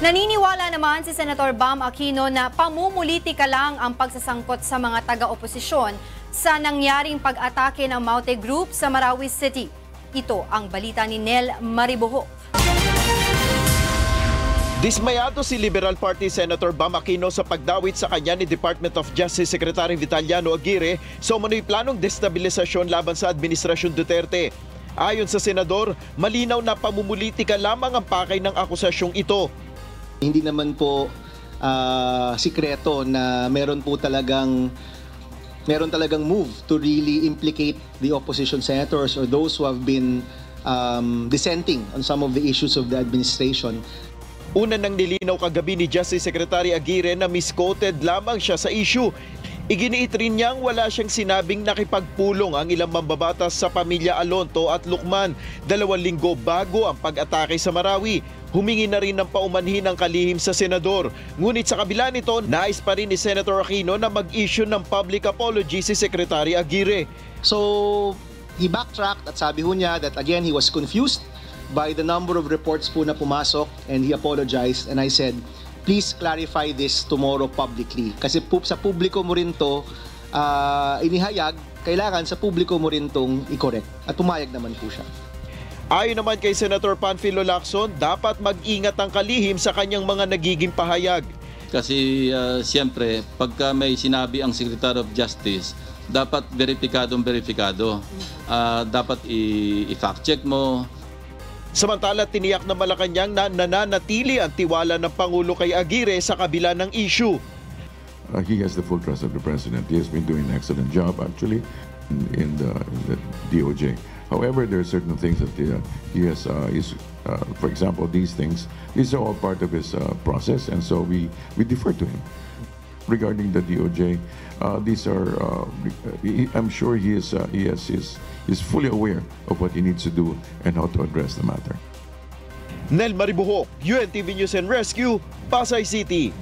Naniniwala naman si Senator Bam Aquino na pamumulitika lang ang pagsasangkot sa mga taga-oposisyon sa nangyaring pag-atake ng Maute Group sa Marawi City. Ito ang balita ni Nel Mariboho. Dismayado si Liberal Party Senator Bam Aquino sa pagdawit sa kanya ni Department of Justice Secretary Vitaliano Aguirre sa umano'y planong destabilisasyon laban sa Administrasyon Duterte. Ayon sa senador, malinaw na pamumulitika lamang ang pakay ng akusasyong ito. Hindi naman po sikreto na meron talagang move to really implicate the opposition senators or those who have been dissenting on some of the issues of the administration. Una nang nilinaw kagabi ni Justice Secretary Aguirre na misquoted lamang siya sa issue. Iginiit rin niyang wala siyang sinabing nakipagpulong ang ilang mambabatas sa pamilya Alonto at Lucman 2 linggo bago ang pag-atake sa Marawi. Humingi na rin ng paumanhin ng kalihim sa senador. Ngunit sa kabila nito, nais pa rin ni Senator Aquino na mag-issue ng public apology si Secretary Aguirre. So, he backtracked at sabi ho niya that again, he was confused by the number of reports po na pumasok and he apologized, and I said, please clarify this tomorrow publicly. Kasi sa publiko mo rin to inihayag, kailangan sa publiko mo rin tong i-correct. At pumayag naman po siya. Ayon naman kay Senator Panfilo Lacson, dapat mag-ingat ang kalihim sa kanyang mga nagiging pahayag. Kasi siyempre, pagka may sinabi ang Secretary of Justice, dapat verifikado. Dapat i-fact check mo. Samantala, tiniyak na Malacanang na nananatili ang tiwala ng Pangulo kay Aguirre sa kabila ng issue. He has the full trust of the President. He has been doing an excellent job actually in the DOJ. However, there are certain things that he has, for example, these are all part of his process, and so we defer to him. Regarding the DOJ, these are, I'm sure he's fully aware of what he needs to do and how to address the matter. Nel Mariboho, UNTV News and Rescue, Pasay City.